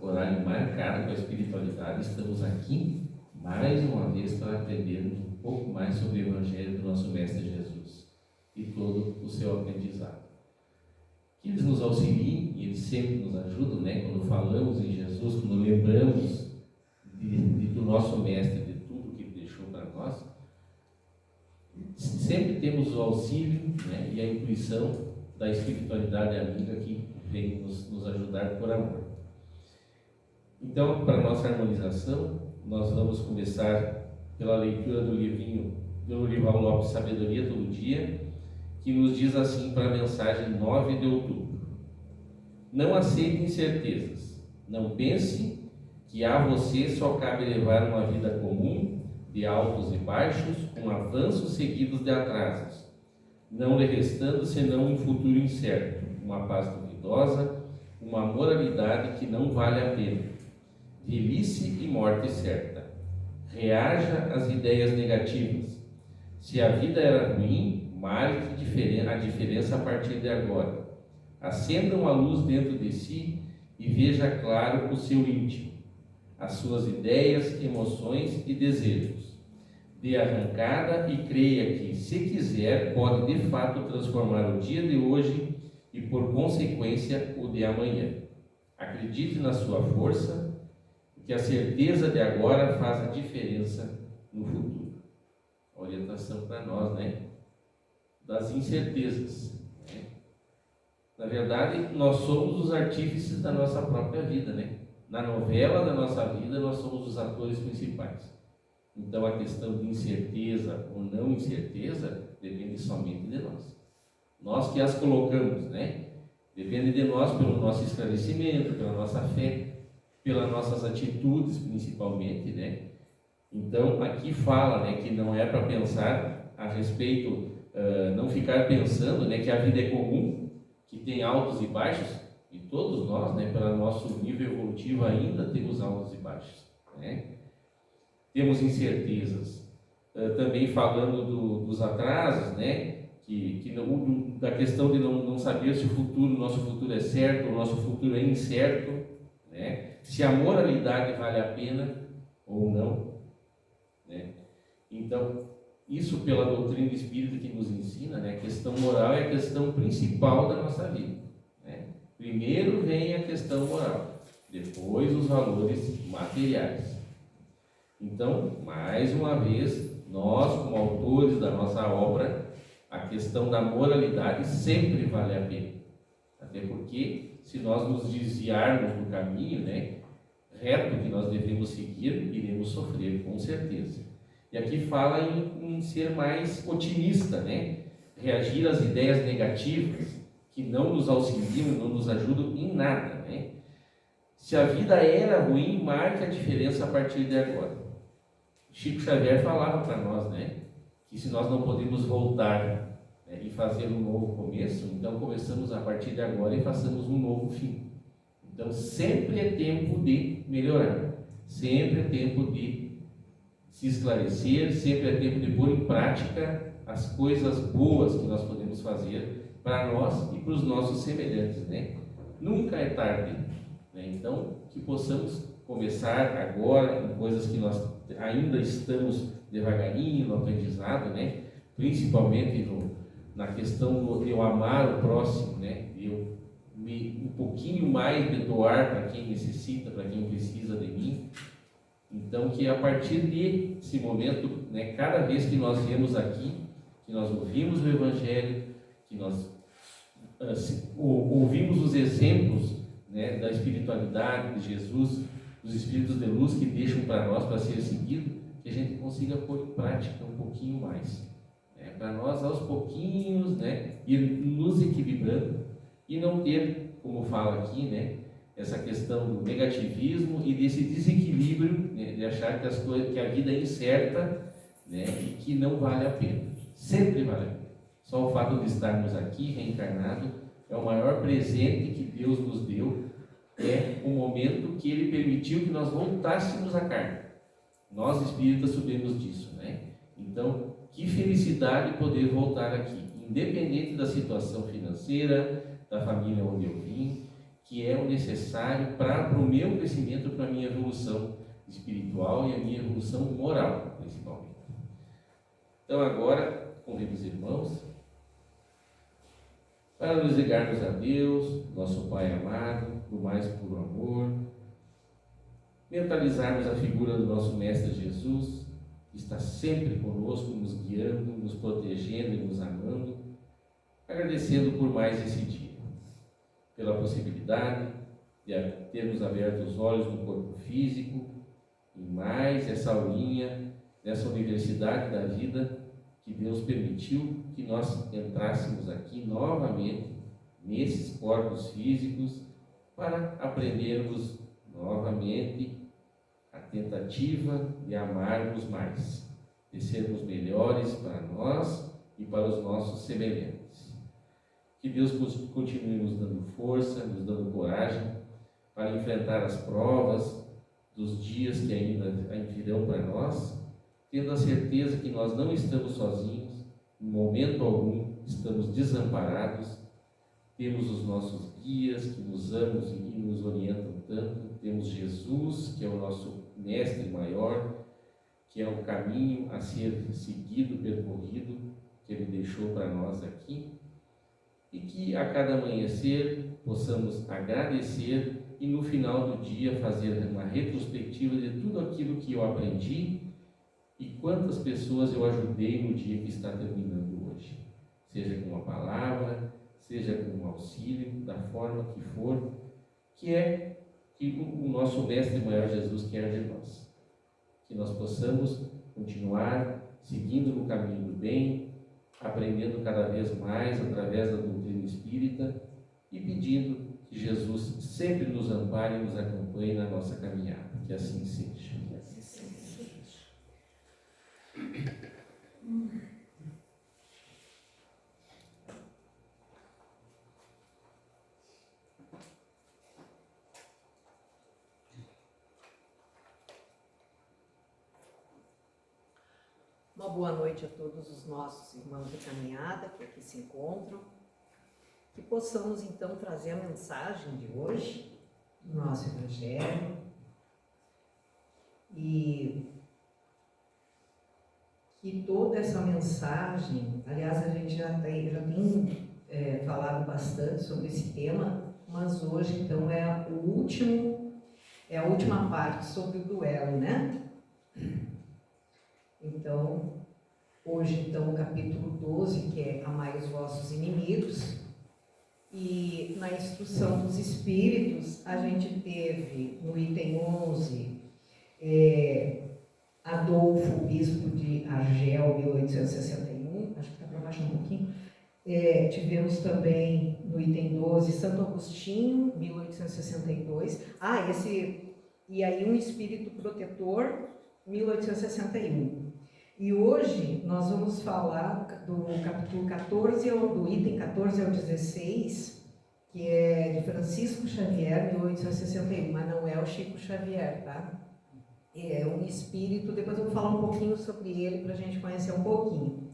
horário marcado com a espiritualidade, estamos aqui mais uma vez para aprendermos um pouco mais sobre o Evangelho do nosso Mestre Jesus e todo o seu aprendizado. Que eles nos auxiliem e eles sempre nos ajudam, né? Quando falamos em Jesus, quando lembramos do nosso Mestre, de tudo que ele deixou para nós, sempre temos o auxílio, né? E a intuição da espiritualidade amiga que vem nos ajudar por amor. Então, para a nossa harmonização, nós vamos começar pela leitura do livrinho do Lorival Lopes, Sabedoria Todo Dia, que nos diz assim para a mensagem 9 de outubro: não aceite incertezas, não pense que a você só cabe levar uma vida comum, de altos e baixos, com avanços seguidos de atrasos, não lhe restando senão um futuro incerto, uma paz duvidosa, uma moralidade que não vale a pena, velhice e morte certa. Reaja às ideias negativas. Se a vida era ruim, marque a diferença a partir de agora. Acenda uma luz dentro de si e veja claro o seu íntimo, as suas ideias, emoções e desejos. Dê arrancada e creia que, se quiser, pode de fato transformar o dia de hoje e, por consequência, o de amanhã. Acredite na sua força, que a certeza de agora faz a diferença no futuro. A orientação para nós, né? Das incertezas. Né? Na verdade, nós somos os artífices da nossa própria vida, né? Na novela da nossa vida, nós somos os atores principais. Então, a questão de incerteza ou não incerteza depende somente de nós. Nós que as colocamos, né? Depende de nós pelo nosso esclarecimento, pela nossa fé, pelas nossas atitudes principalmente, né? Então aqui fala, né, que não é para pensar a respeito, não ficar pensando, né, que a vida é comum, que tem altos e baixos, e todos nós, né, pelo nosso nível evolutivo ainda temos altos e baixos, né? Temos incertezas, também falando dos atrasos, né, da questão de não saber se o nosso futuro é certo, o nosso futuro é incerto, né? Se a moralidade vale a pena ou não, né? Então, isso pela doutrina espírita que nos ensina, né? A questão moral é a questão principal da nossa vida, né? Primeiro vem a questão moral, depois os valores materiais. Então, mais uma vez, nós como autores da nossa obra, a questão da moralidade sempre vale a pena, até porque se nós nos desviarmos do caminho, né, reto que nós devemos seguir, iremos sofrer, com certeza. E aqui fala em ser mais otimista, né? Reagir às ideias negativas que não nos auxiliam, não nos ajudam em nada, né? Se a vida era ruim, marque a diferença a partir de agora. Chico Xavier falava para nós, né, que se nós não podemos voltar e fazer um novo começo, então começamos a partir de agora e façamos um novo fim. Então sempre é tempo de melhorar, sempre é tempo de se esclarecer, sempre é tempo de pôr em prática as coisas boas que nós podemos fazer para nós e para os nossos semelhantes, né? Nunca é tarde, né? Então que possamos começar agora em coisas que nós ainda estamos devagarinho no aprendizado, né? Principalmente na questão de eu amar o próximo, né? Eu um pouquinho mais de doar para quem necessita, para quem precisa de mim. Então, que a partir desse momento, né, cada vez que nós viemos aqui, que nós ouvimos o Evangelho, que nós ouvimos os exemplos, né, da espiritualidade de Jesus, dos Espíritos de Luz que deixam para nós para ser seguido, que a gente consiga pôr em prática um pouquinho mais. Para nós, aos pouquinhos, né, ir nos equilibrando e não ter, como fala aqui, né, essa questão do negativismo e desse desequilíbrio, né, de achar que a vida é incerta, né, e que não vale a pena. Sempre vale a pena. Só o fato de estarmos aqui reencarnados é o maior presente que Deus nos deu, é o momento que Ele permitiu que nós voltássemos à carne. Nós espíritas sabemos disso, né? Então, que felicidade poder voltar aqui, independente da situação financeira, da família onde eu vim, que é o necessário para o meu crescimento, para a minha evolução espiritual e a minha evolução moral, principalmente. Então agora, convido os irmãos para nos ligarmos a Deus, nosso Pai amado, do mais puro amor, mentalizarmos a figura do nosso Mestre Jesus, que está sempre conosco, nos guiando, nos protegendo e nos amando, agradecendo por mais esse dia, pela possibilidade de termos aberto os olhos no corpo físico, e mais essa aulinha nessa universidade da vida que Deus permitiu que nós entrássemos aqui novamente nesses corpos físicos para aprendermos novamente a tentativa de amarmos mais, de sermos melhores para nós e para os nossos semelhantes. Que Deus continue nos dando força, nos dando coragem para enfrentar as provas dos dias que ainda virão para nós, tendo a certeza que nós não estamos sozinhos, em momento algum estamos desamparados, temos os nossos guias que nos amam e nos orientam tanto, temos Jesus, que é o nosso mestre maior, que é o caminho a ser seguido, percorrido, que Ele deixou para nós aqui, e que a cada amanhecer possamos agradecer e no final do dia fazer uma retrospectiva de tudo aquilo que eu aprendi e quantas pessoas eu ajudei no dia que está terminando hoje, seja com uma palavra, seja com um auxílio, da forma que for, que é que o nosso Mestre maior Jesus quer de nós. Que nós possamos continuar seguindo no caminho do bem, aprendendo cada vez mais através da doutrina espírita e pedindo que Jesus sempre nos ampare e nos acompanhe na nossa caminhada. Que assim seja. Que assim seja. Uma boa noite a todos os nossos irmãos de caminhada que aqui se encontram. Que possamos então trazer a mensagem de hoje do nosso Evangelho e que toda essa mensagem, aliás, a gente já tem falado bastante sobre esse tema, mas hoje então é a última parte sobre o duelo, né? Então, hoje então o capítulo 12, que é Amai os vossos inimigos, e na instrução dos espíritos a gente teve no item 11 Adolfo, bispo de Argel, 1861, acho que está para baixo um pouquinho. Tivemos também no item 12 Santo Agostinho, 1862. E aí um espírito protetor, 1861. E hoje nós vamos falar do capítulo 14, do item 14 ao 16, que é de Francisco Xavier, 1861, mas não é o Chico Xavier, tá? É um espírito, depois eu vou falar um pouquinho sobre ele para a gente conhecer um pouquinho.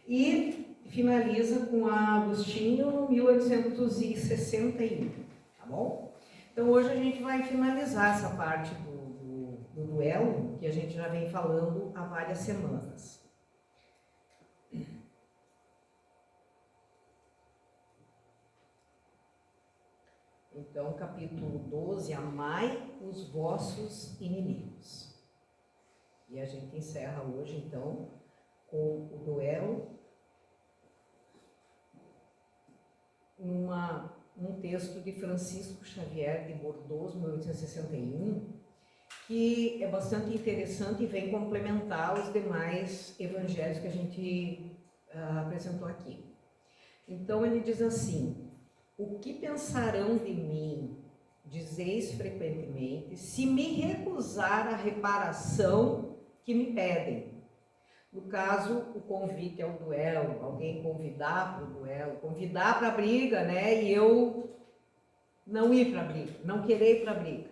E finaliza com Agostinho, 1861, tá bom? Então hoje a gente vai finalizar essa parte do duelo, que a gente já vem falando há várias semanas. Então, capítulo 12, amai os vossos inimigos. E a gente encerra hoje, então, com o duelo, num texto de Francisco Xavier de Bordeaux, 1861, que é bastante interessante e vem complementar os demais evangelhos que a gente apresentou aqui. Então ele diz assim: o que pensarão de mim, dizeis frequentemente, se me recusar a reparação que me pedem? No caso, o convite ao duelo, alguém convidar para o duelo, convidar para a briga, né? E eu não ir para a briga, não querer ir para a briga,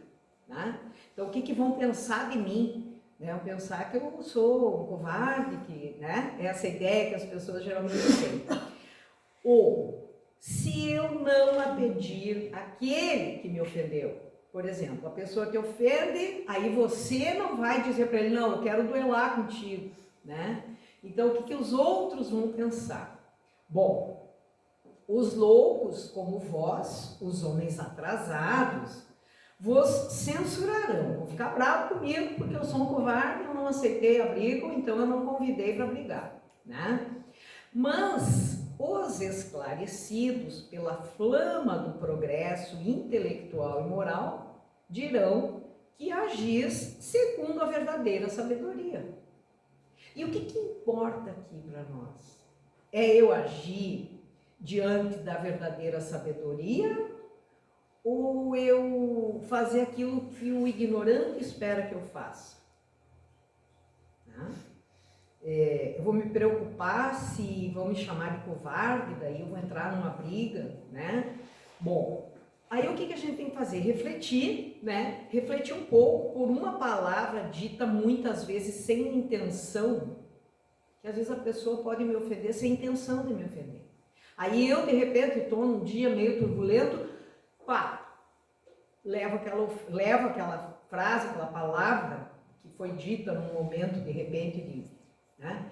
né? Então, o que vão pensar de mim? Né? Vão pensar que eu sou um covarde, que, né? Essa ideia que as pessoas geralmente têm. Ou, se eu não apedir aquele que me ofendeu. Por exemplo, a pessoa te ofende, aí você não vai dizer para ele, não, eu quero duelar contigo, né? Então, o que os outros vão pensar? Bom, os loucos, como vós, os homens atrasados, vos censurarão, vão ficar bravos comigo, porque eu sou um covarde, eu não aceitei abrigo, então eu não convidei para brigar, né? Mas os esclarecidos pela flama do progresso intelectual e moral dirão que agis segundo a verdadeira sabedoria. E o que importa aqui para nós? É eu agir diante da verdadeira sabedoria ou eu fazer aquilo que o ignorante espera que eu faça? Eu vou me preocupar se vão me chamar de covarde, daí eu vou entrar numa briga, né? Bom, aí o que a gente tem que fazer? Refletir, né? Refletir um pouco por uma palavra dita muitas vezes sem intenção, que às vezes a pessoa pode me ofender sem intenção de me ofender. Aí eu, de repente, estou num dia meio turbulento, pá, levo aquela frase, aquela palavra que foi dita num momento, de repente, né?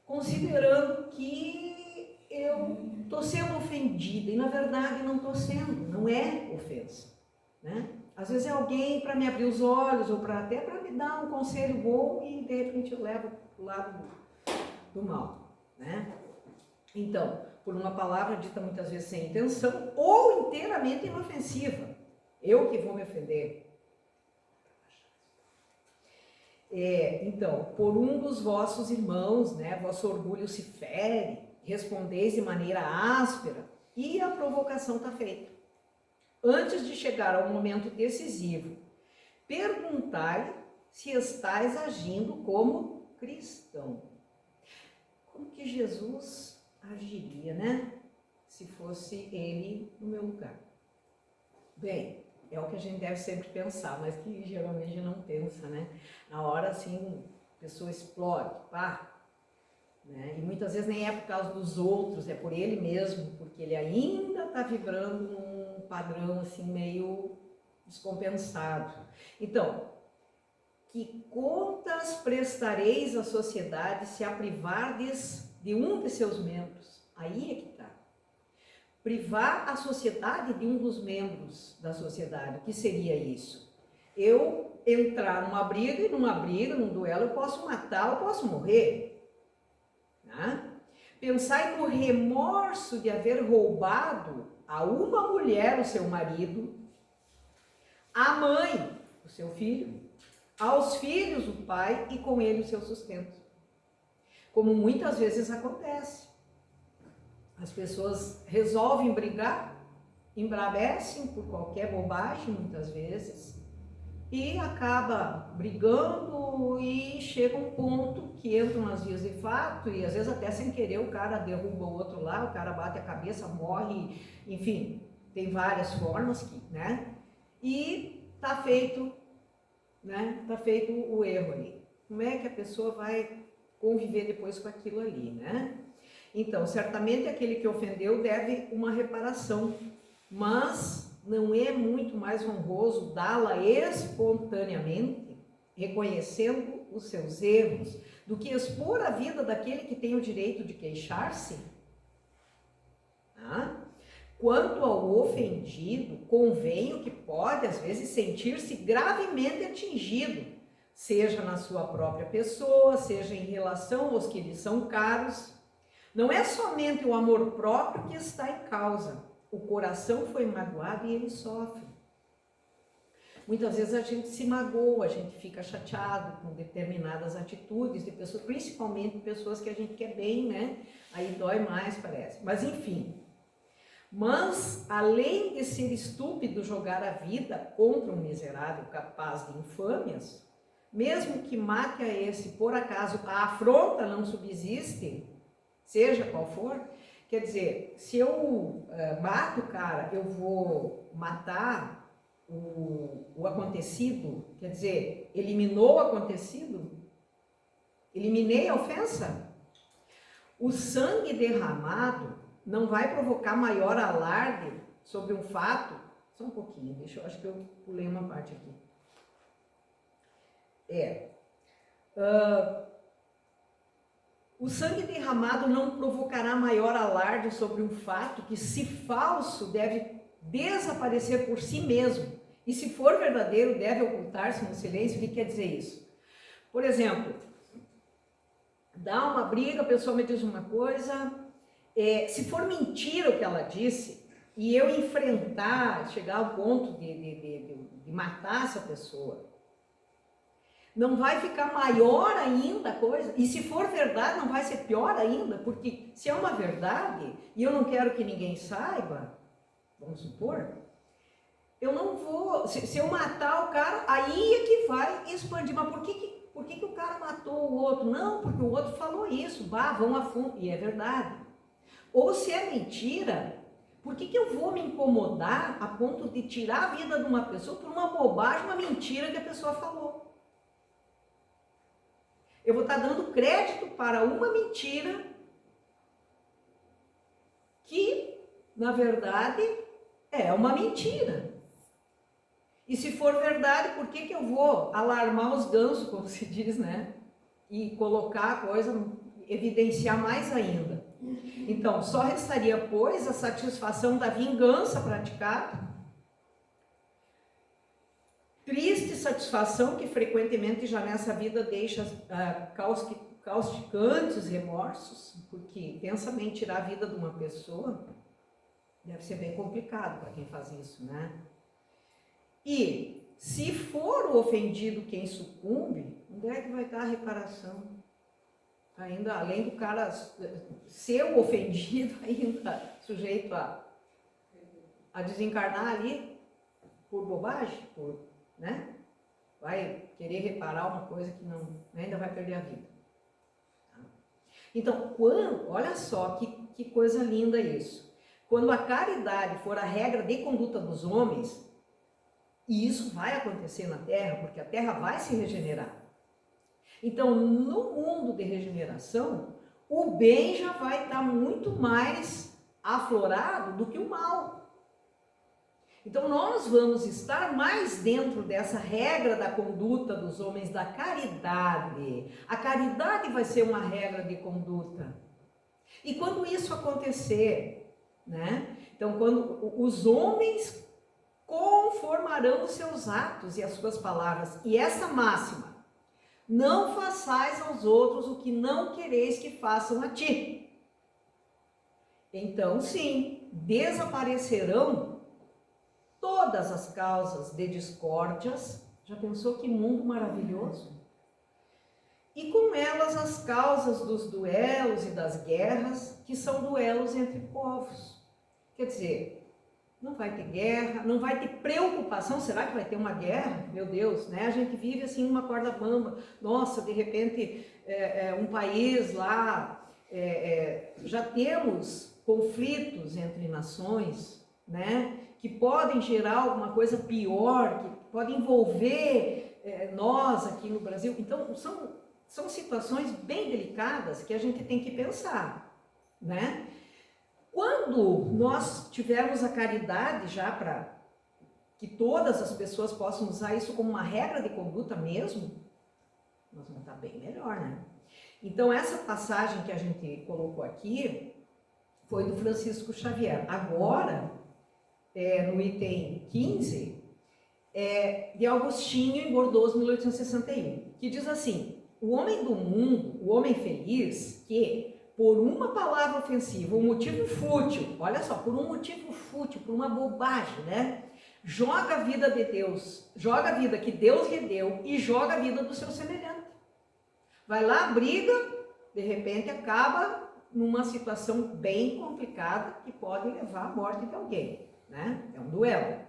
Considerando que eu estou sendo ofendida, e na verdade não estou sendo, não é ofensa, né? Às vezes é alguém para me abrir os olhos, ou até para me dar um conselho bom, e de repente eu levo para o lado do mal, né? Então, por uma palavra dita muitas vezes sem intenção, ou inteiramente inofensiva, eu que vou me ofender. Então, por um dos vossos irmãos, né, vosso orgulho se fere, respondeis de maneira áspera, e a provocação está feita. Antes de chegar ao momento decisivo, perguntai se estáis agindo como cristão. Como que Jesus agiria, né? Se fosse ele no meu lugar. Bem, é o que a gente deve sempre pensar, mas que geralmente a gente não pensa, né? Na hora, assim, a pessoa explode, pá, né? E muitas vezes nem é por causa dos outros, é por ele mesmo, porque ele ainda está vibrando num padrão, assim, meio descompensado. Então, que contas prestareis à sociedade se a privardes de um de seus membros? Aí é que está. Privar a sociedade de um dos membros da sociedade. O que seria isso? Eu entrar numa briga, num duelo, eu posso matar, eu posso morrer. Tá? Pensai no remorso de haver roubado a uma mulher o seu marido, a mãe o seu filho, aos filhos o pai e com ele o seu sustento. Como muitas vezes acontece. As pessoas resolvem brigar, embravecem por qualquer bobagem, muitas vezes, e acaba brigando e chega um ponto que entram nas vias de fato e às vezes até sem querer o cara derruba o outro lá, o cara bate a cabeça, morre, enfim, tem várias formas, né? E tá feito, né? Tá feito o erro ali. Como é que a pessoa vai conviver depois com aquilo ali, né? Então, certamente aquele que ofendeu deve uma reparação, mas não é muito mais honroso dá-la espontaneamente, reconhecendo os seus erros, do que expor a vida daquele que tem o direito de queixar-se? Quanto ao ofendido, convenho que pode, às vezes, sentir-se gravemente atingido, seja na sua própria pessoa, seja em relação aos que lhe são caros. Não é somente o amor próprio que está em causa. O coração foi magoado e ele sofre. Muitas vezes a gente se magoa, a gente fica chateado com determinadas atitudes de pessoas, principalmente pessoas que a gente quer bem, né? Aí dói mais, parece. Mas enfim. Mas, além de ser estúpido jogar a vida contra um miserável capaz de infâmias, mesmo que mate a esse, por acaso a afronta não subsiste, seja qual for, quer dizer, se eu mato o cara, eu vou matar o acontecido, quer dizer, eliminou o acontecido? Eliminei a ofensa? O sangue derramado não vai provocar maior alarde sobre um fato. Só um pouquinho, acho que eu pulei uma parte aqui. O sangue derramado não provocará maior alarde sobre um fato que, se falso, deve desaparecer por si mesmo. E se for verdadeiro, deve ocultar-se no silêncio. O que quer dizer isso? Por exemplo, dá uma briga, a pessoa me diz uma coisa, se for mentira o que ela disse, e eu enfrentar, chegar ao ponto de matar essa pessoa, não vai ficar maior ainda a coisa? E se for verdade, não vai ser pior ainda? Porque se é uma verdade, e eu não quero que ninguém saiba, vamos supor, eu não vou, se eu matar o cara, aí é que vai expandir. Mas por que o cara matou o outro? Não, porque o outro falou isso, vão a fundo, e é verdade. Ou se é mentira, por que eu vou me incomodar a ponto de tirar a vida de uma pessoa por uma bobagem, uma mentira que a pessoa falou? Eu vou estar dando crédito para uma mentira que, na verdade, é uma mentira. E se for verdade, por que eu vou alarmar os gansos, como se diz, né? E colocar a coisa, evidenciar mais ainda. Então, só restaria, pois, a satisfação da vingança praticada, triste satisfação que frequentemente já nessa vida deixa causticantes remorsos, porque pensa bem, tirar a vida de uma pessoa deve ser bem complicado para quem faz isso, né? E se for o ofendido quem sucumbe, onde é que vai estar a reparação? Ainda, além do cara ser o ofendido, ainda sujeito a desencarnar ali por bobagem, né? Vai querer reparar uma coisa que não, ainda vai perder a vida. Então, olha só que coisa linda isso. Quando a caridade for a regra de conduta dos homens, e isso vai acontecer na Terra, porque a Terra vai se regenerar. Então, no mundo de regeneração, o bem já vai estar muito mais aflorado do que o mal. Então, nós vamos estar mais dentro dessa regra da conduta dos homens da caridade. A caridade vai ser uma regra de conduta. E quando isso acontecer, né? Então, quando os homens conformarão os seus atos e as suas palavras. E essa máxima, não façais aos outros o que não quereis que façam a ti. Então, sim, desaparecerão todas as causas de discórdias. Já pensou que mundo maravilhoso? E com elas as causas dos duelos e das guerras, que são duelos entre povos. Quer dizer, não vai ter guerra, não vai ter preocupação. Será que vai ter uma guerra? Meu Deus, né? A gente vive assim numa corda bamba. Nossa, de repente, um país lá, já temos conflitos entre nações, né? Que podem gerar alguma coisa pior, que pode envolver nós aqui no Brasil. Então, são situações bem delicadas que a gente tem que pensar, né? Quando nós tivermos a caridade já para que todas as pessoas possam usar isso como uma regra de conduta mesmo, nós vamos estar bem melhor, né? Então, essa passagem que a gente colocou aqui foi do Francisco Xavier. Agora, no item 15, de Agostinho em Bordeaux, 1861, que diz assim: o homem do mundo, o homem feliz, que por uma palavra ofensiva, um motivo fútil, olha só, por um motivo fútil, por uma bobagem, né? Joga a vida de Deus, joga a vida que Deus lhe deu e joga a vida do seu semelhante. Vai lá, briga, de repente acaba numa situação bem complicada que pode levar à morte de alguém, né? É um duelo.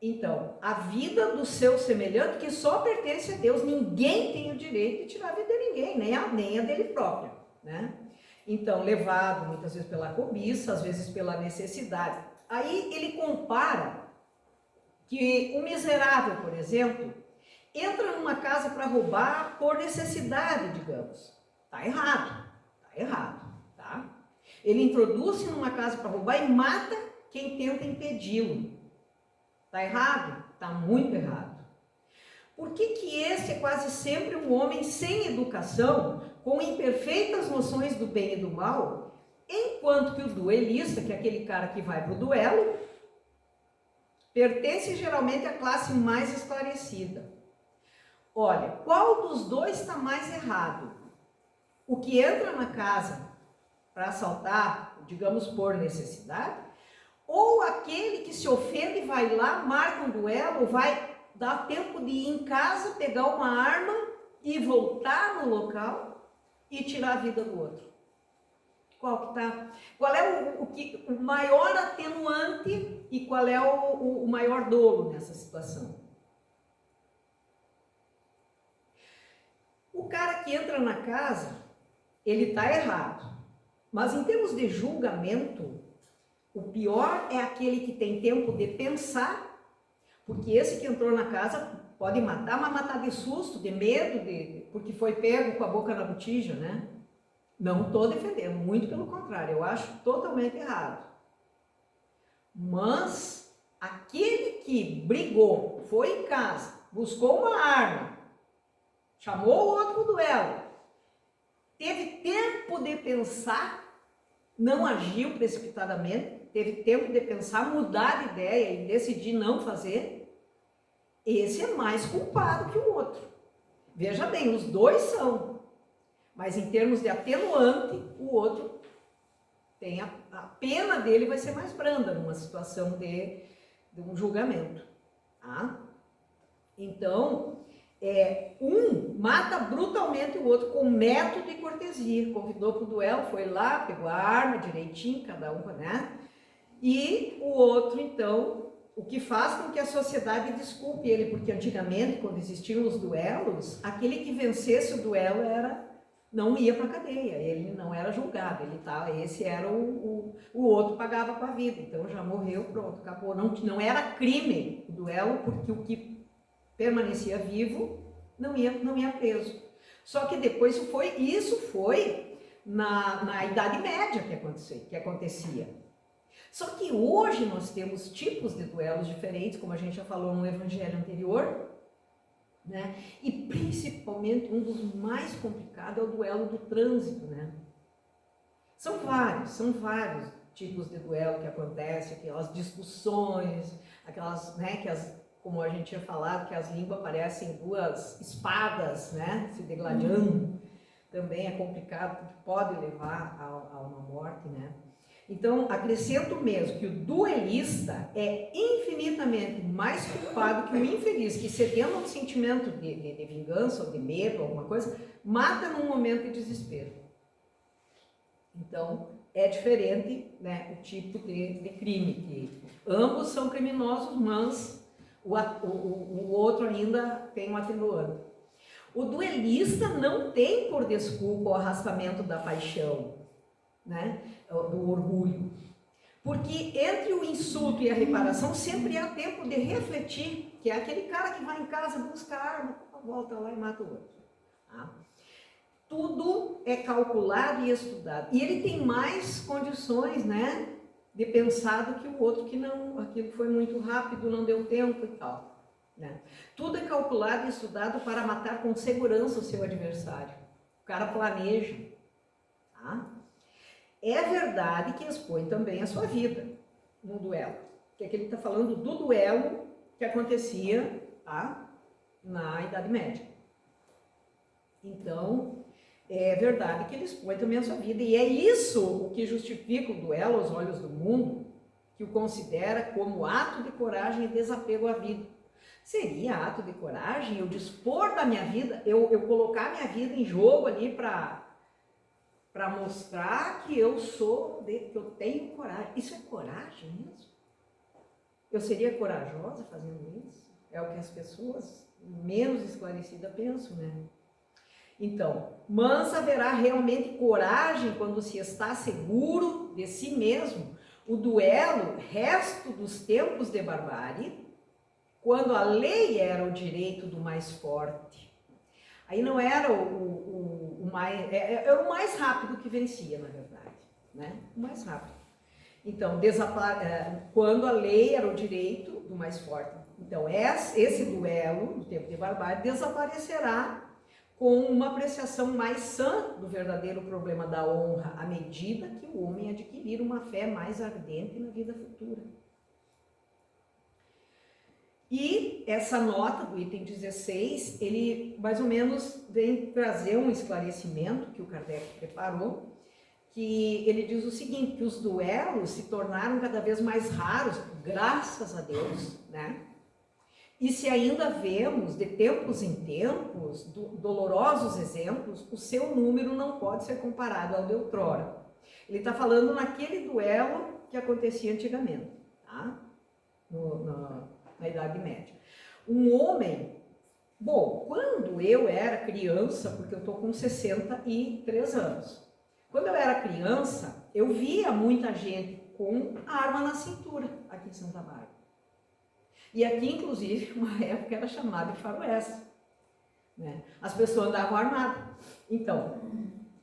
Então, a vida do seu semelhante, que só pertence a Deus, ninguém tem o direito de tirar a vida de ninguém, nem a dele próprio, né? Então, levado muitas vezes pela cobiça, às vezes pela necessidade. Aí ele compara que o miserável, por exemplo, entra numa casa para roubar por necessidade, digamos. Tá errado, tá? Ele introduz-se numa casa para roubar e mata quem tenta impedi-lo. Está errado? Está muito errado. Por que que esse é quase sempre um homem sem educação, com imperfeitas noções do bem e do mal, enquanto que o duelista, que é aquele cara que vai para o duelo, pertence geralmente à classe mais esclarecida? Olha, qual dos dois está mais errado? O que entra na casa para assaltar, digamos, por necessidade, ou aquele que se ofende e vai lá, marca um duelo, vai dar tempo de ir em casa, pegar uma arma e voltar no local e tirar a vida do outro? Qual que tá? Qual é o maior atenuante e qual é o maior dolo nessa situação? O cara que entra na casa, ele está errado. Mas em termos de julgamento, o pior é aquele que tem tempo de pensar, porque esse que entrou na casa pode matar, mas matar de susto, de medo, porque foi pego com a boca na botija, né? Não estou defendendo, muito pelo contrário, eu acho totalmente errado. Mas aquele que brigou, foi em casa, buscou uma arma, chamou o outro para o duelo, teve tempo de pensar, não agiu precipitadamente, teve tempo de pensar, mudar de ideia e decidir não fazer, esse é mais culpado que o outro. Veja bem, os dois são, mas em termos de atenuante, o outro tem a pena dele vai ser mais branda numa situação de um julgamento. Tá? Então, um mata brutalmente o outro com método e cortesia. Convidou para o duelo, foi lá, pegou a arma direitinho, cada um, né? E o outro, então, o que faz com que a sociedade desculpe ele, porque antigamente, quando existiam os duelos, aquele que vencesse o duelo não ia para a cadeia, ele não era julgado, esse era o outro pagava com a vida, então já morreu, pronto, acabou. Não era crime o duelo, porque o que permanecia vivo não ia preso. Só que depois isso foi na Idade Média que acontecia. Só que hoje nós temos tipos de duelos diferentes, como a gente já falou no evangelho anterior, né? E principalmente um dos mais complicados é o duelo do trânsito, né? São vários tipos de duelo que acontecem, aquelas discussões, aquelas, né, como a gente tinha falado, que as línguas parecem duas espadas, né, se degladiando. Também é complicado, porque pode levar a uma morte, né? Então, acrescento mesmo que o duelista é infinitamente mais culpado que o infeliz, que cedendo a um sentimento de vingança ou de medo, alguma coisa, mata num momento de desespero. Então, é diferente, né, o tipo de crime, que ambos são criminosos, mas o outro ainda tem um atenuante. O duelista não tem por desculpa o arrastamento da paixão, né, do orgulho, porque entre o insulto e a reparação sempre há tempo de refletir, que é aquele cara que vai em casa, busca a arma, volta lá e mata o outro. Tá? Tudo é calculado e estudado, e ele tem mais condições, né, de pensar do que o outro, que não, aquilo foi muito rápido, não deu tempo e tal, né? Tudo é calculado e estudado para matar com segurança o seu adversário. O cara planeja, tá? É verdade que expõe também a sua vida no duelo, que aqui ele está falando do duelo que acontecia, tá, na Idade Média. Então, é verdade que ele expõe também a sua vida, e é isso o que justifica o duelo aos olhos do mundo, que o considera como ato de coragem e desapego à vida. Seria ato de coragem eu dispor da minha vida, eu colocar minha vida em jogo ali para mostrar que que eu tenho coragem. Isso é coragem mesmo? Eu seria corajosa fazendo isso? É o que as pessoas menos esclarecidas pensam, né? Então, mas haverá realmente coragem quando se está seguro de si mesmo. O duelo, resto dos tempos de barbárie, quando a lei era o direito do mais forte. Aí não era o mais, era o mais rápido que vencia, na verdade. né? O mais rápido. Então, quando a lei era o direito do mais forte. Então, esse duelo, no tempo de barbárie, desaparecerá com uma apreciação mais sã do verdadeiro problema da honra, à medida que o homem adquirir uma fé mais ardente na vida futura. E essa nota do item 16, ele mais ou menos vem trazer um esclarecimento que o Kardec preparou, que ele diz o seguinte, que os duelos se tornaram cada vez mais raros, graças a Deus, né? E se ainda vemos, de tempos em tempos, dolorosos exemplos, o seu número não pode ser comparado ao de outrora. Ele está falando naquele duelo que acontecia antigamente, tá? Na Idade Média. Um homem, bom, quando eu era criança, porque eu estou com 63 anos, quando eu era criança, eu via muita gente com arma na cintura aqui em Santa Bárbara. E aqui, inclusive, uma época era chamada de faroeste, né? As pessoas andavam armadas. Então,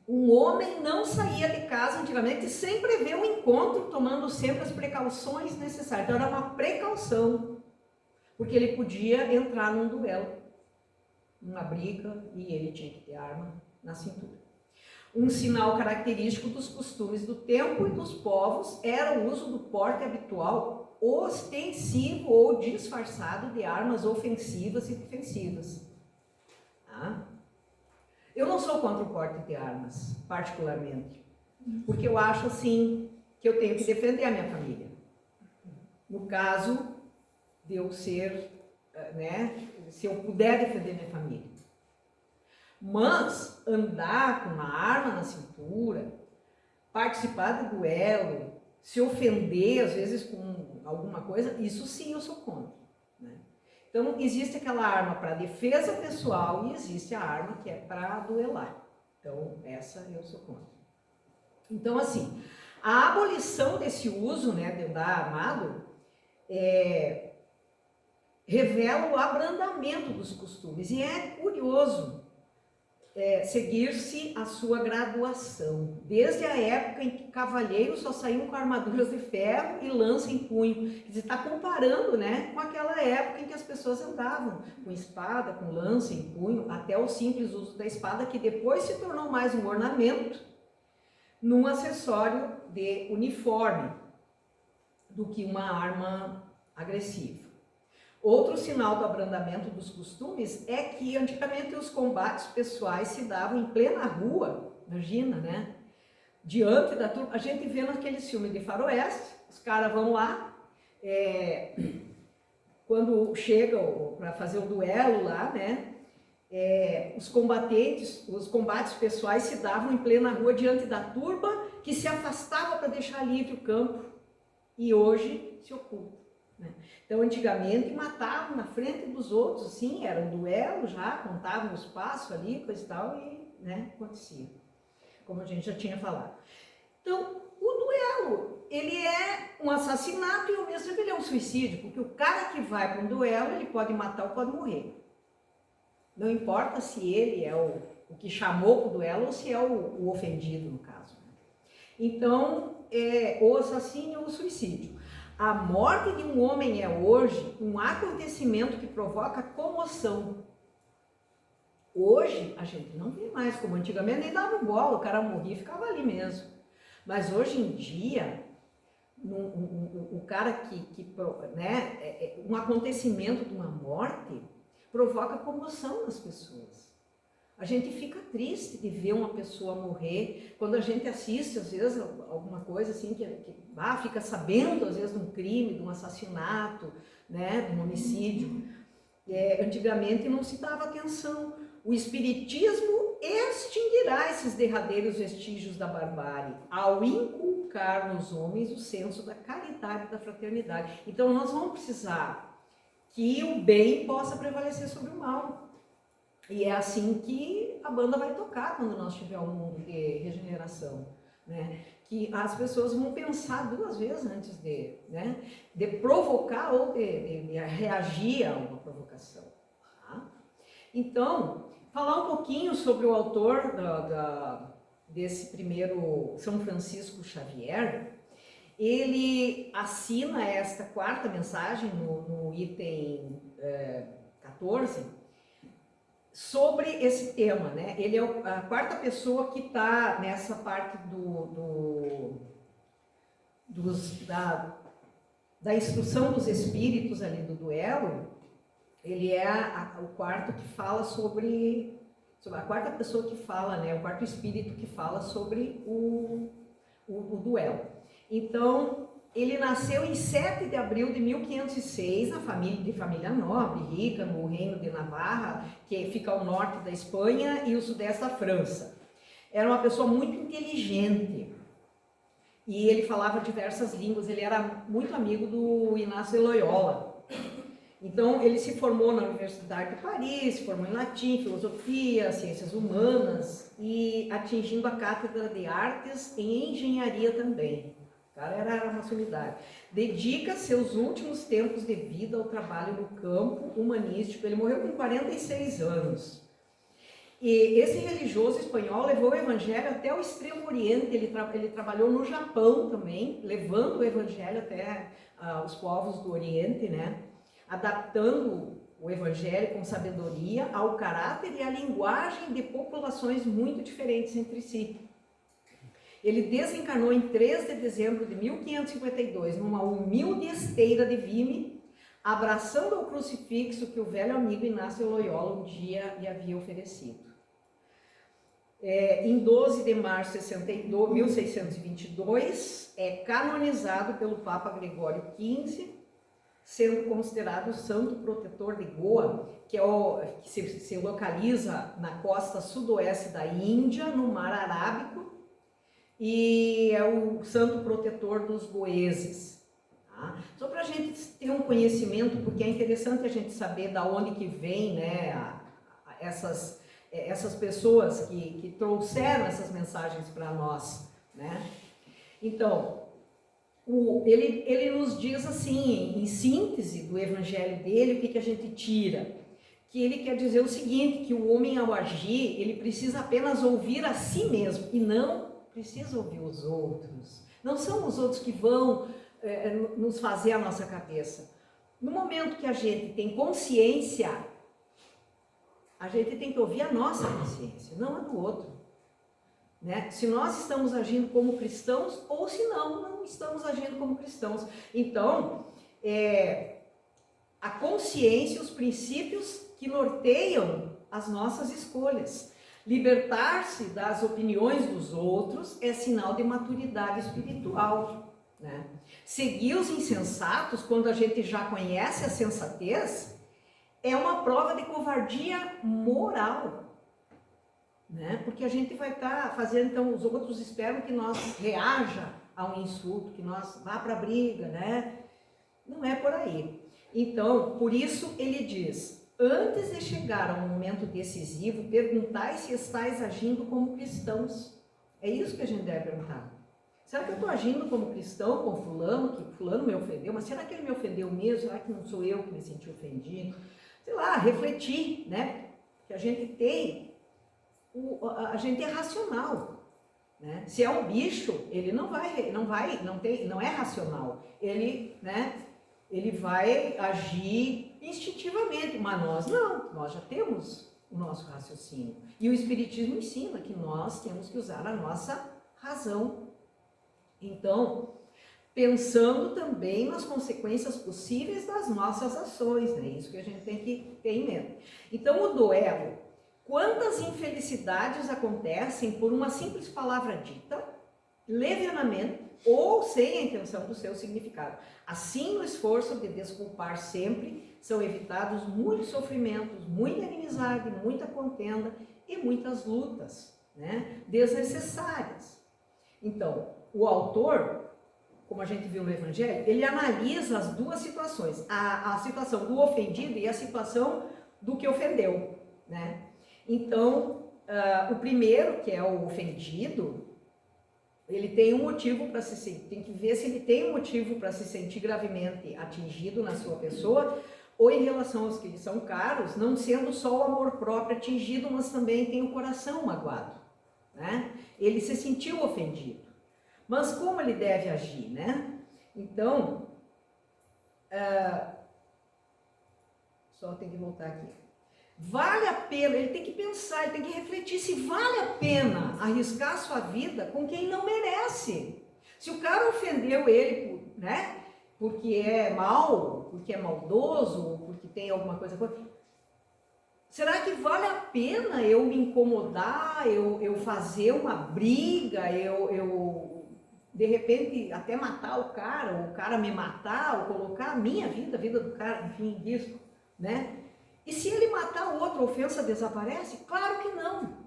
um homem não saía de casa antigamente sem prever um encontro, tomando sempre as precauções necessárias. Então, era uma precaução, porque ele podia entrar num duelo, numa briga, e ele tinha que ter arma na cintura. Um sinal característico dos costumes do tempo e dos povos era o uso do porte habitual ostensivo ou disfarçado de armas ofensivas e defensivas. Tá? Eu não sou contra o porte de armas, particularmente, porque eu acho assim que eu tenho que defender a minha família. No caso de eu ser, né, se eu puder defender minha família. Mas andar com uma arma na cintura, participar de duelo, se ofender às vezes com alguma coisa, isso sim eu sou contra, né? Então existe aquela arma para defesa pessoal e existe a arma que é para duelar. Então essa eu sou contra. Então assim, a abolição desse uso, né, de andar armado revela o abrandamento dos costumes e é curioso seguir-se a sua graduação, desde a época em que cavalheiros só saíam com armaduras de ferro e lança em punho. Você está comparando, né, com aquela época em que as pessoas andavam com espada, com lança em punho, até o simples uso da espada, que depois se tornou mais um ornamento num acessório de uniforme do que uma arma agressiva. Outro sinal do abrandamento dos costumes é que antigamente os combates pessoais se davam em plena rua, imagina, né? Diante da turma, a gente vê naqueles filmes de faroeste, os caras vão lá, quando chegam para fazer o duelo lá, né? Os combates pessoais se davam em plena rua diante da turba que se afastava para deixar livre o campo e hoje se oculta. Então, antigamente, matavam na frente dos outros, sim, era um duelo já, contavam os passos ali, coisa e tal, e, né, acontecia, como a gente já tinha falado. Então, o duelo, ele é um assassinato e ao mesmo tempo ele é um suicídio, porque o cara que vai para um duelo, ele pode matar ou pode morrer. Não importa se ele é o que chamou para o duelo ou se é o ofendido, no caso. Então, o assassínio ou o suicídio. A morte de um homem é hoje um acontecimento que provoca comoção. Hoje a gente não vê mais, como antigamente nem dava bola, o cara morria e ficava ali mesmo. Mas hoje em dia, o cara né, um acontecimento de uma morte provoca comoção nas pessoas. A gente fica triste de ver uma pessoa morrer, quando a gente assiste, às vezes, alguma coisa assim, que fica sabendo, às vezes, de um crime, de um assassinato, né, de um homicídio. Antigamente não se dava atenção. O espiritismo extinguirá esses derradeiros vestígios da barbárie, ao inculcar nos homens o senso da caridade e da fraternidade. Então, nós vamos precisar que o bem possa prevalecer sobre o mal. E é assim que a banda vai tocar quando nós tivermos um mundo de regeneração, né? Que as pessoas vão pensar duas vezes antes de provocar ou de reagir a uma provocação. Tá? Então, falar um pouquinho sobre o autor desse primeiro São Francisco Xavier, ele assina esta quarta mensagem no item 14 sobre esse tema, né? Ele é a quarta pessoa que está nessa parte da instrução dos espíritos ali do duelo. Ele é o quarto que fala sobre a quarta pessoa que fala, né? O quarto espírito que fala sobre o duelo. Então, ele nasceu em 7 de abril de 1506, de família nobre, rica, no reino de Navarra, que fica ao norte da Espanha e o sudeste da França. Era uma pessoa muito inteligente e ele falava diversas línguas, ele era muito amigo do Inácio de Loyola. Então, ele se formou na Universidade de Paris, se formou em latim, filosofia, ciências humanas e atingindo a cátedra de artes e engenharia também. O cara era uma sumidade. Dedica seus últimos tempos de vida ao trabalho no campo humanístico. Ele morreu com 46 anos. E esse religioso espanhol levou o evangelho até o Extremo Oriente. Ele trabalhou no Japão também, levando o evangelho até os povos do Oriente, né? Adaptando o evangelho com sabedoria ao caráter e à linguagem de populações muito diferentes entre si. Ele desencarnou em 3 de dezembro de 1552, numa humilde esteira de vime, abraçando o crucifixo que o velho amigo Inácio Loyola um dia lhe havia oferecido. Em 12 de março de 1622, é canonizado pelo Papa Gregório XV, sendo considerado o santo protetor de Goa, que se localiza na costa sudoeste da Índia, no Mar Arábico, e é o santo protetor dos goeses. Tá? Só para a gente ter um conhecimento, porque é interessante a gente saber da onde que vem, né, essas pessoas que trouxeram essas mensagens para nós, né? Então, ele nos diz assim, em síntese do evangelho dele, o que a gente tira? Que ele quer dizer o seguinte, que o homem ao agir, ele precisa apenas ouvir a si mesmo e não precisa ouvir os outros. Não são os outros que vão nos fazer a nossa cabeça. No momento que a gente tem consciência, a gente tem que ouvir a nossa consciência, não a do outro. Né? Se nós estamos agindo como cristãos ou se não estamos agindo como cristãos. Então, a consciência, os princípios que norteiam as nossas escolhas. Libertar-se das opiniões dos outros é sinal de maturidade espiritual. Né? Seguir os insensatos, quando a gente já conhece a sensatez, é uma prova de covardia moral. Né? Porque a gente vai estar fazendo, então os outros esperam que nós reaja a um insulto, que nós vá para a briga, né? Não é por aí. Então, por isso ele diz, antes de chegar a um momento decisivo, perguntai se estáis agindo como cristãos. É isso que a gente deve perguntar. Será que eu estou agindo como cristão com fulano, que fulano me ofendeu, mas será que ele me ofendeu mesmo? Será que não sou eu que me senti ofendido? Sei lá, refletir, né? Que a gente tem... A gente é racional, né? Se é um bicho, ele não é racional. Ele, né? Ele vai agir instintivamente, mas nós não. Nós já temos o nosso raciocínio. E o Espiritismo ensina que nós temos que usar a nossa razão. Então, pensando também nas consequências possíveis das nossas ações, né? Isso que a gente tem que ter em mente. Então, o duelo. Quantas infelicidades acontecem por uma simples palavra dita, levianamente ou sem a intenção do seu significado. Assim, no esforço de desculpar sempre, são evitados muitos sofrimentos, muita inimizade, muita contenda e muitas lutas, né, desnecessárias. Então, o autor, como a gente viu no Evangelho, ele analisa as duas situações, a situação do ofendido e a situação do que ofendeu, né? Então, o primeiro, que é o ofendido, ele tem um motivo para tem que ver se ele tem um motivo para se sentir gravemente atingido na sua pessoa, ou em relação aos que lhe são caros, não sendo só o amor próprio atingido, mas também tem o coração magoado, né? Ele se sentiu ofendido. Mas como ele deve agir, né? Então, só tem que voltar aqui. Vale a pena, ele tem que pensar, ele tem que refletir se vale a pena arriscar a sua vida com quem não merece. Se o cara ofendeu ele, né? Porque é mau, porque é maldoso, porque tem alguma coisa... Será que vale a pena eu me incomodar, eu fazer uma briga, eu de repente até matar o cara me matar, ou colocar a minha vida, a vida do cara, enfim, em risco, né? E se ele matar o outro, a ofensa desaparece? Claro que não.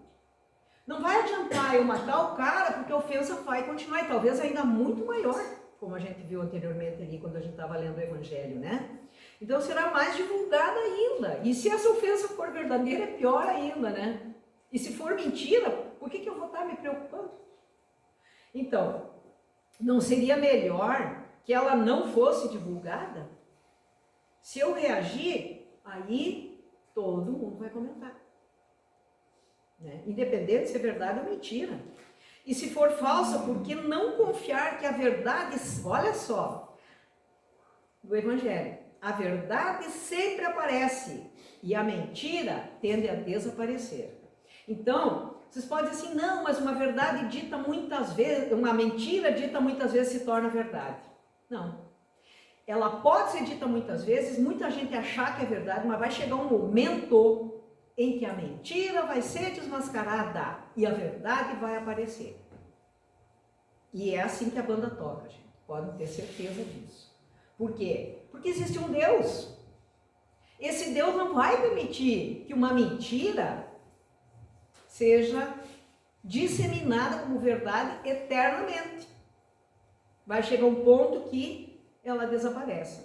Não vai adiantar eu matar o cara, porque a ofensa vai continuar, e talvez ainda muito maior, como a gente viu anteriormente ali, quando a gente estava lendo o Evangelho, né? Então será mais divulgada ainda. E se essa ofensa for verdadeira, é pior ainda, né? E se for mentira, por que eu vou estar me preocupando? Então, não seria melhor que ela não fosse divulgada? Se eu reagir, aí todo mundo vai comentar. Né? Independente se é verdade ou mentira. E se for falsa, por que não confiar que a verdade... Olha só, do Evangelho. A verdade sempre aparece e a mentira tende a desaparecer. Então, vocês podem dizer assim, não, mas uma verdade dita muitas vezes, uma mentira dita muitas vezes se torna verdade. Não. Ela pode ser dita muitas vezes, muita gente achar que é verdade, mas vai chegar um momento em que a mentira vai ser desmascarada e a verdade vai aparecer. E é assim que a banda toca, gente. Podem ter certeza disso. Por quê? Porque existe um Deus. Esse Deus não vai permitir que uma mentira seja disseminada como verdade eternamente. Vai chegar um ponto que ela desaparece.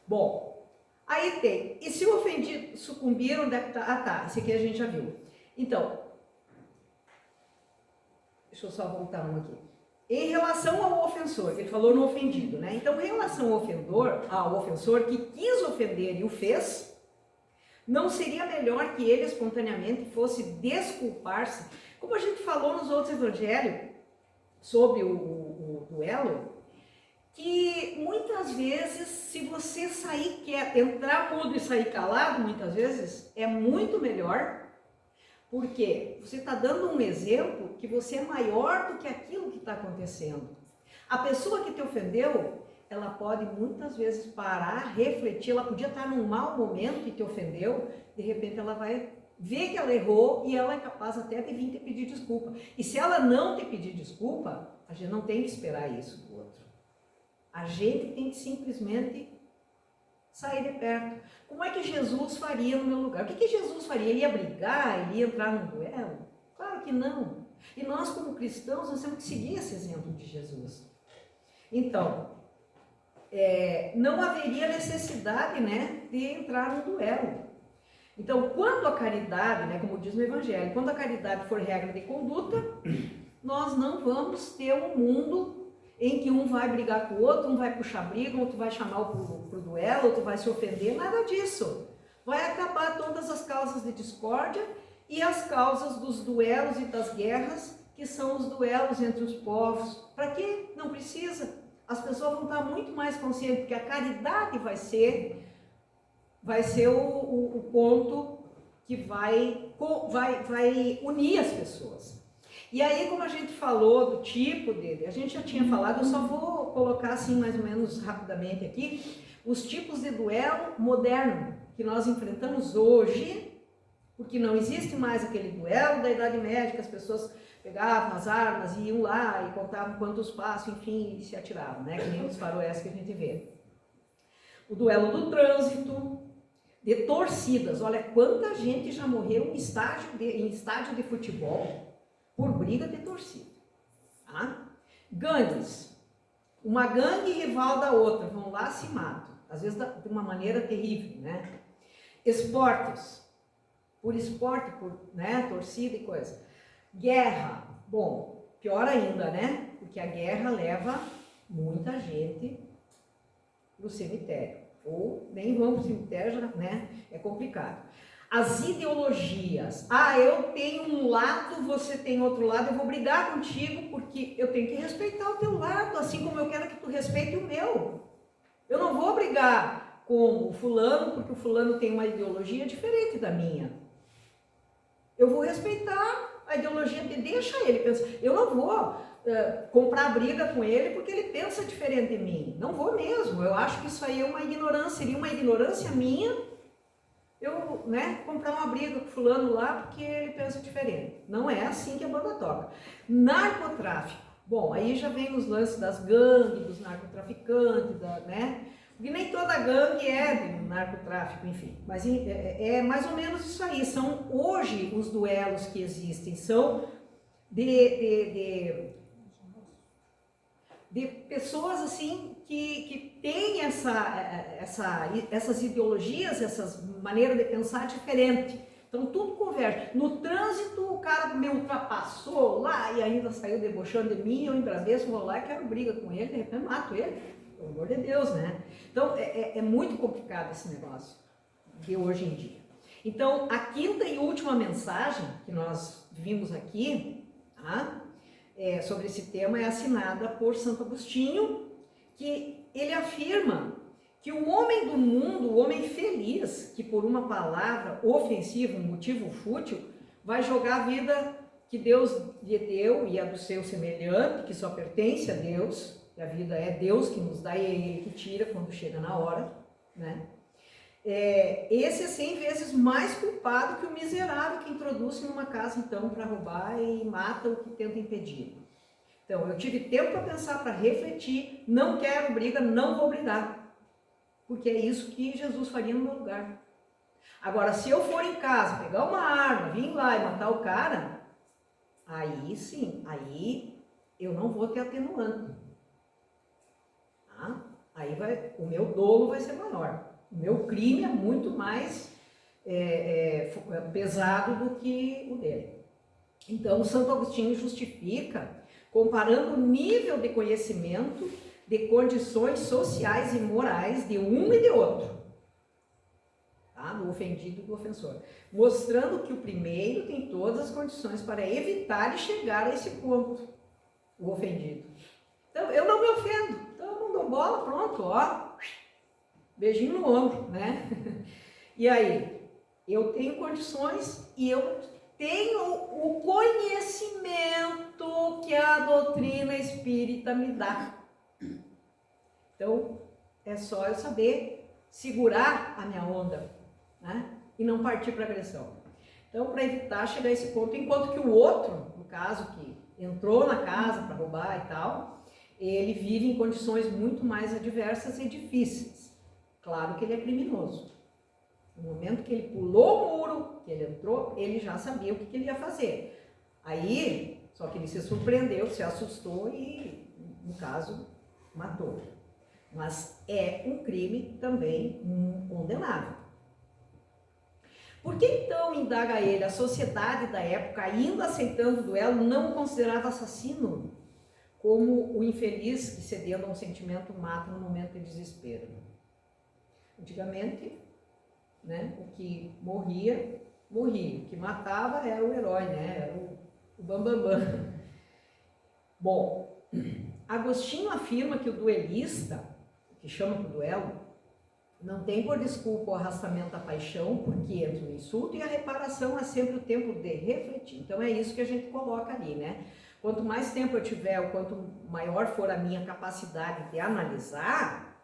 Bom, aí tem, e se o ofendido sucumbir, onde é que tá? Ah tá, esse aqui a gente já viu. Então, deixa eu só voltar um aqui. Em relação ao ofensor, ele falou no ofendido, né? Então, em relação ao ofensor que quis ofender e o fez, não seria melhor que ele espontaneamente fosse desculpar-se? Como a gente falou nos outros evangelhos sobre o duelo, que muitas vezes, se você sair quieto, entrar mudo e sair calado, muitas vezes, é muito melhor, porque você está dando um exemplo que você é maior do que aquilo que está acontecendo. A pessoa que te ofendeu, ela pode muitas vezes parar, refletir, ela podia estar num mau momento e te ofendeu, de repente ela vai ver que ela errou e ela é capaz até de vir te pedir desculpa. E se ela não te pedir desculpa, a gente não tem que esperar isso do outro. A gente tem que simplesmente sair de perto. Como é que Jesus faria no meu lugar? O que Jesus faria? Ele ia brigar? Ele ia entrar num duelo? Claro que não. E nós, como cristãos, nós temos que seguir esse exemplo de Jesus. Então, não haveria necessidade, né, de entrar num duelo. Então, quando a caridade, né, como diz no Evangelho, quando a caridade for regra de conduta, nós não vamos ter um mundo em que um vai brigar com o outro, um vai puxar briga, outro vai chamar pro duelo, outro vai se ofender, nada disso. Vai acabar todas as causas de discórdia e as causas dos duelos e das guerras, que são os duelos entre os povos. Para quê? Não precisa. As pessoas vão estar muito mais conscientes que a caridade vai ser o ponto que vai unir as pessoas. E aí, como a gente falou do tipo dele, a gente já tinha falado, eu só vou colocar assim mais ou menos rapidamente aqui, os tipos de duelo moderno que nós enfrentamos hoje, porque não existe mais aquele duelo da Idade Média, que as pessoas pegavam as armas e iam lá e contavam quantos passos, enfim, e se atiravam, né? Que nem os faroés que a gente vê. O duelo do trânsito, de torcidas, olha quanta gente já morreu em estádio de futebol, por briga de torcida. Tá? Gangues. Uma gangue rival da outra, vão lá se matam. Às vezes de uma maneira terrível, né? Esportes. Por esporte, por torcida e coisa. Guerra. Bom, pior ainda, né? Porque a guerra leva muita gente para o cemitério. Ou nem vão para o cemitério, né? É complicado. As ideologias. Ah, eu tenho um lado, você tem outro lado, eu vou brigar contigo porque eu tenho que respeitar o teu lado, assim como eu quero que tu respeite o meu. Eu não vou brigar com o fulano porque o fulano tem uma ideologia diferente da minha. Eu vou respeitar a ideologia dele, deixa ele pensar. Eu não vou comprar briga com ele porque ele pensa diferente de mim. Não vou mesmo. Eu acho que isso aí é uma ignorância, seria uma ignorância minha eu, comprar uma briga com fulano lá porque ele pensa diferente. Não é assim que a banda toca. Narcotráfico. Bom, aí já vem os lances das gangues, dos narcotraficantes, porque nem toda gangue é de narcotráfico, enfim. Mas é mais ou menos isso aí. São hoje os duelos que existem, são de pessoas assim que têm essas ideologias, essas maneiras de pensar diferente. Então tudo converge. No trânsito o cara me ultrapassou lá e ainda saiu debochando de mim, eu embraveço, vou lá e quero briga com ele, de repente mato ele. Pelo amor de Deus, né? Então é muito complicado esse negócio de hoje em dia. Então a quinta e última mensagem que nós vimos aqui, tá? Sobre esse tema é assinada por Santo Agostinho, que ele afirma que o homem do mundo, o homem feliz, que por uma palavra ofensiva, um motivo fútil, vai jogar a vida que Deus lhe deu e a do seu semelhante, que só pertence a Deus, e a vida é Deus que nos dá e é Ele que tira quando chega na hora, né? Esse é 100 vezes mais culpado que o miserável que introduz-se numa casa então para roubar e mata o que tenta impedir. Então eu tive tempo para pensar, para refletir, não quero briga, não vou brigar, porque é isso que Jesus faria no meu lugar. Agora, se eu for em casa, pegar uma arma, vir lá e matar o cara, aí sim, aí eu não vou ter atenuante. Tá? Aí o meu dolo vai ser maior. O meu crime é muito mais pesado do que o dele. Então, Santo Agostinho justifica comparando o nível de conhecimento de condições sociais e morais de um e de outro, tá? Do ofendido e do ofensor, mostrando que o primeiro tem todas as condições para evitar de chegar a esse ponto, o ofendido. Então, eu não me ofendo, então eu não dou bola, pronto, ó, beijinho no ombro, né? E aí, eu tenho condições e eu tenho o conhecimento que a doutrina espírita me dá. Então, é só eu saber segurar a minha onda, né? E não partir para agressão. Então, para evitar chegar a esse ponto, enquanto que o outro, no caso que entrou na casa para roubar e tal, ele vive em condições muito mais adversas e difíceis. Claro que ele é criminoso. No momento que ele pulou o muro, que ele entrou, ele já sabia o que ele ia fazer. Aí, só que ele se surpreendeu, se assustou e, no caso, matou. Mas é um crime também condenável. Por que então, indaga ele, a sociedade da época, ainda aceitando o duelo, não o considerava assassino? Como o infeliz que, cedendo a um sentimento, mata no momento de desespero. Antigamente, o que morria, morria. O que matava era o herói, era o bambambam. Bom, Agostinho afirma que o duelista, que chama para o duelo, não tem por desculpa o arrastamento da paixão, porque entre o insulto e a reparação há sempre o tempo de refletir. Então é isso que a gente coloca ali, Quanto mais tempo eu tiver, ou quanto maior for a minha capacidade de analisar,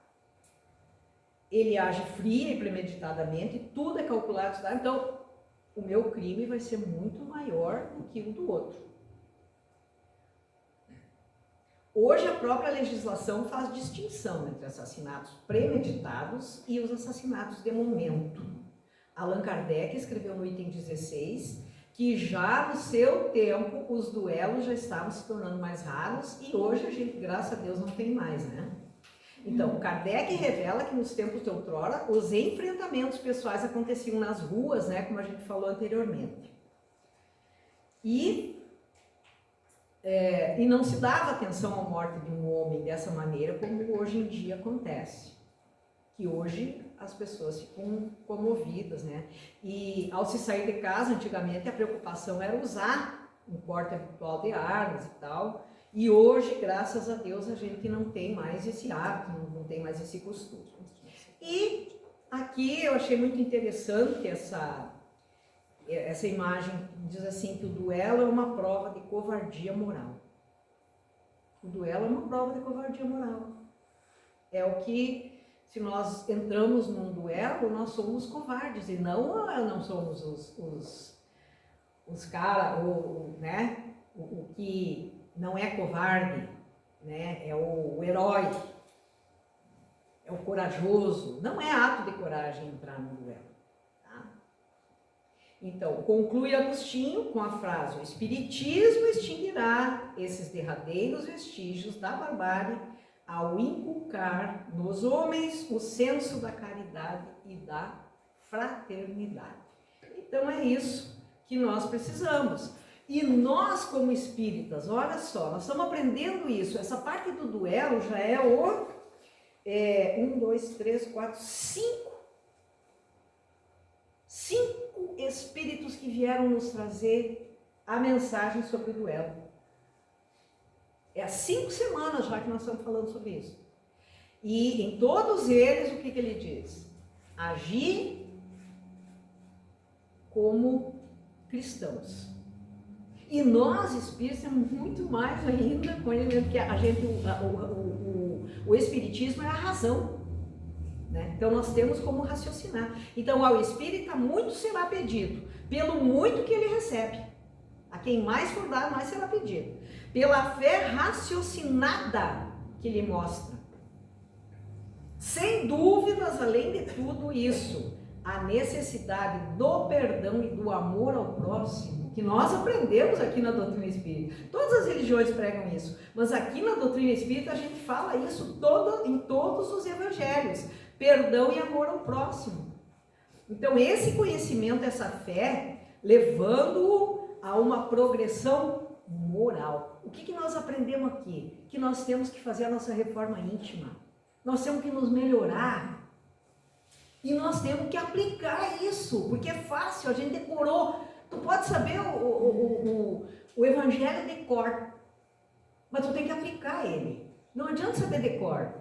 ele age fria e premeditadamente, tudo é calculado, então o meu crime vai ser muito maior do que o do outro. Hoje a própria legislação faz distinção entre assassinatos premeditados e os assassinatos de momento. Allan Kardec escreveu no item 16 que já no seu tempo os duelos já estavam se tornando mais raros e hoje a gente, graças a Deus, não tem mais, Então, Kardec revela que nos tempos de outrora os enfrentamentos pessoais aconteciam nas ruas, como a gente falou anteriormente. E não se dava atenção à morte de um homem dessa maneira como hoje em dia acontece. que hoje as pessoas ficam comovidas, né? E ao se sair de casa, antigamente a preocupação era usar um porte habitual de armas e tal, e hoje, graças a Deus, a gente não tem mais esse hábito, não tem mais esse costume. E aqui eu achei muito interessante essa imagem que diz assim que o duelo é uma prova de covardia moral. O duelo é uma prova de covardia moral. É o que, se nós entramos num duelo, nós somos covardes, e não somos os caras, né? O que não é covarde, né? É o herói, é o corajoso. Não é ato de coragem entrar no duelo. Tá? Então, conclui Agostinho com a frase: o Espiritismo extinguirá esses derradeiros vestígios da barbárie ao inculcar nos homens o senso da caridade e da fraternidade. Então é isso que nós precisamos. E nós, como espíritas, olha só, nós estamos aprendendo isso. Essa parte do duelo já é o 1, 2, 3, 4, 5 espíritos que vieram nos trazer a mensagem sobre o duelo. É há 5 semanas já que nós estamos falando sobre isso. E em todos eles, o que ele diz? Agir como cristãos. E nós, espíritas, temos muito mais ainda conhecimento, que a gente, o espiritismo é a razão. Né? Então nós temos como raciocinar. Então ao espírita muito será pedido, pelo muito que ele recebe. A quem mais for dado, mais será pedido. Pela fé raciocinada que lhe mostra. Sem dúvidas, além de tudo isso, a necessidade do perdão e do amor ao próximo, que nós aprendemos aqui na doutrina espírita. Todas as religiões pregam isso, mas aqui na doutrina espírita a gente fala isso em todos os evangelhos. Perdão e amor ao próximo. Então esse conhecimento, essa fé, levando-o a uma progressão moral. O que nós aprendemos aqui? Que nós temos que fazer a nossa reforma íntima. Nós temos que nos melhorar. E nós temos que aplicar isso, porque é fácil, a gente decorou. Tu pode saber o evangelho de cor, mas tu tem que aplicar ele. Não adianta saber de cor,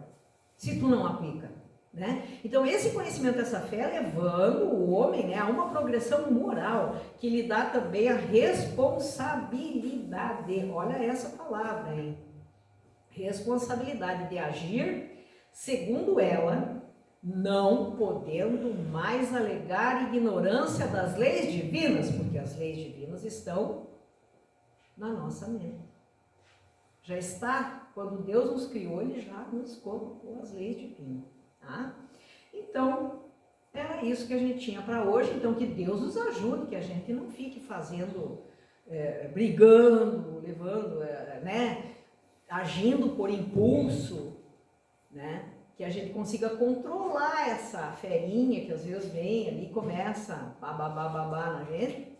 se tu não aplica. Né? Então esse conhecimento, essa fé, levando o homem, né, a uma progressão moral, que lhe dá também a responsabilidade. Olha essa palavra, hein? Responsabilidade de agir segundo ela, não podendo mais alegar ignorância das leis divinas, porque as leis divinas estão na nossa mente. Já está, quando Deus nos criou, Ele já nos colocou as leis divinas. Tá? Então, era isso que a gente tinha para hoje. Então, que Deus nos ajude, que a gente não fique fazendo, brigando, levando, né, agindo por impulso, né? Que a gente consiga controlar essa ferinha que às vezes vem ali e começa a babá na gente,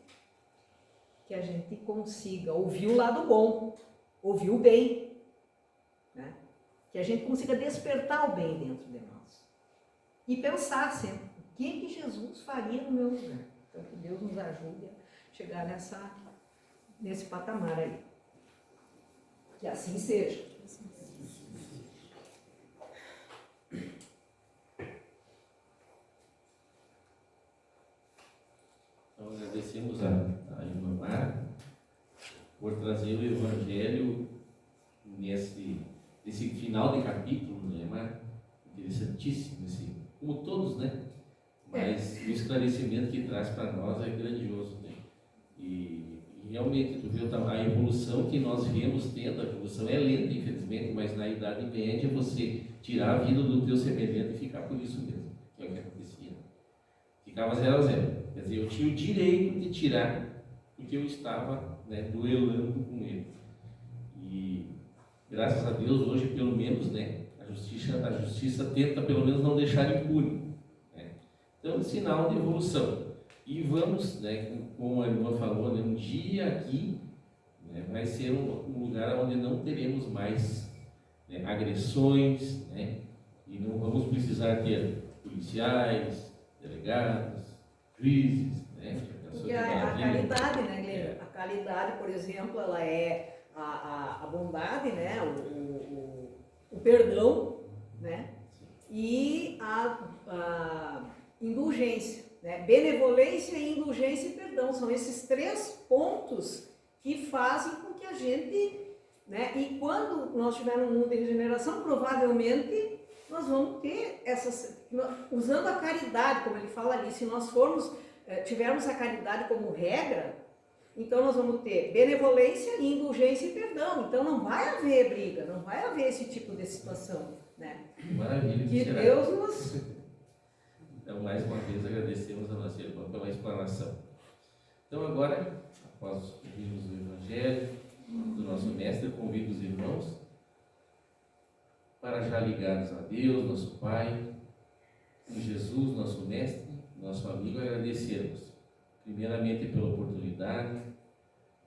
que a gente consiga ouvir o lado bom, ouvir o bem, né? Que a gente consiga despertar o bem dentro de nós e pensar sempre, o que Jesus faria no meu lugar? Então que Deus nos ajude a chegar nesse patamar aí. Que assim seja. Então, agradecemos a irmã Mara por trazer o Evangelho nesse final de capítulo, né, Mara? Interessantíssimo, como todos, né? Mas o esclarecimento que traz para nós é grandioso, né? E realmente, tu viu a evolução que nós viemos tendo, a evolução é lenta, infelizmente, mas na Idade Média você tirar a vida do teu semelhante e ficar por isso mesmo, que é o que acontecia. Ficava 0 a 0. Quer dizer, eu tinha o direito de tirar, porque eu estava, né, duelando com ele. E graças a Deus, hoje, pelo menos, né, a justiça tenta, pelo menos, não deixar impune. Né? Então, sinal de evolução. E vamos, né, como a irmã falou, né, um dia aqui, né, vai ser um lugar onde não teremos mais, né, agressões, né, e não vamos precisar ter policiais, delegados, juízes, né? Porque a caridade, né, Glênio? A caridade, por exemplo, ela é a bondade, né? O perdão, né? E a indulgência, né? Benevolência, indulgência e perdão. São esses 3 pontos que fazem com que a gente, né? E quando nós tivermos um mundo de regeneração, provavelmente nós vamos ter essas, usando a caridade, como ele fala ali, se nós tivermos a caridade como regra, então nós vamos ter benevolência, indulgência e perdão. Então não vai haver briga, não vai haver esse tipo de situação, né? Maravilha. Que Deus nos... Então, mais uma vez, agradecemos a nossa irmã pela explanação. Então, agora, após ouvirmos o Evangelho do nosso Mestre, eu convido os irmãos para já ligados a Deus, nosso Pai, em Jesus, nosso Mestre, nosso amigo, agradecermos, primeiramente pela oportunidade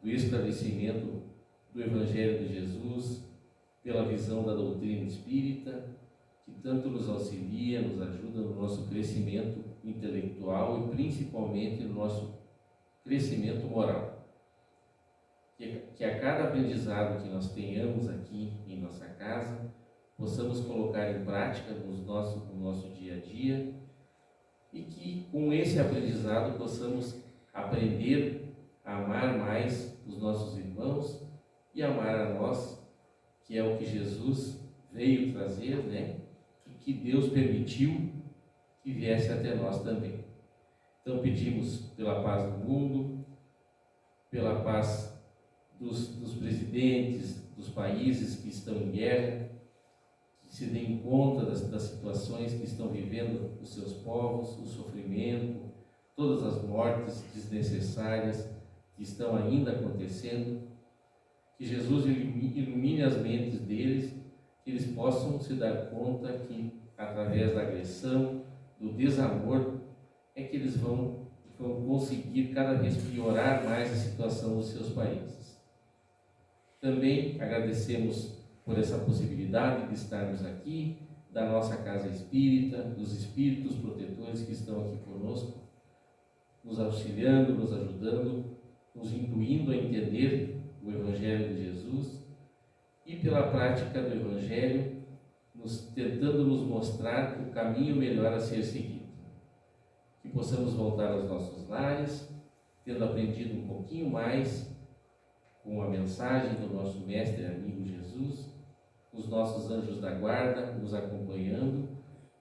do esclarecimento do Evangelho de Jesus, pela visão da doutrina espírita, que tanto nos auxilia, nos ajuda no nosso crescimento intelectual e principalmente no nosso crescimento moral. Que a cada aprendizado que nós tenhamos aqui em nossa casa, possamos colocar em prática no nosso dia a dia e que com esse aprendizado possamos aprender a amar mais os nossos irmãos e amar a nós, que é o que Jesus veio trazer, né? Que Deus permitiu que viesse até nós também. Então pedimos pela paz do mundo, pela paz dos presidentes, dos países que estão em guerra, que se deem conta das situações que estão vivendo os seus povos, o sofrimento, todas as mortes desnecessárias que estão ainda acontecendo, que Jesus ilumine as mentes deles, que eles possam se dar conta que, através da agressão, do desamor, é que eles vão conseguir cada vez piorar mais a situação dos seus países. Também agradecemos por essa possibilidade de estarmos aqui, da nossa casa espírita, dos espíritos protetores que estão aqui conosco, nos auxiliando, nos ajudando, nos incluindo a entender o Evangelho de Jesus e pela prática do Evangelho, tentando nos mostrar o caminho melhor a ser seguido. Que possamos voltar aos nossos lares, tendo aprendido um pouquinho mais com a mensagem do nosso Mestre e amigo Jesus, os nossos anjos da guarda nos acompanhando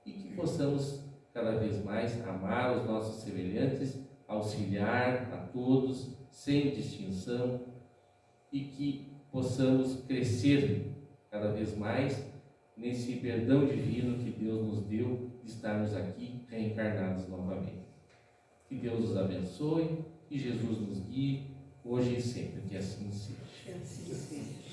e que possamos cada vez mais amar os nossos semelhantes, auxiliar a todos, sem distinção, e que possamos crescer cada vez mais nesse perdão divino que Deus nos deu de estarmos aqui reencarnados novamente. Que Deus os abençoe e Jesus nos guie hoje e sempre, que assim seja. Que assim seja.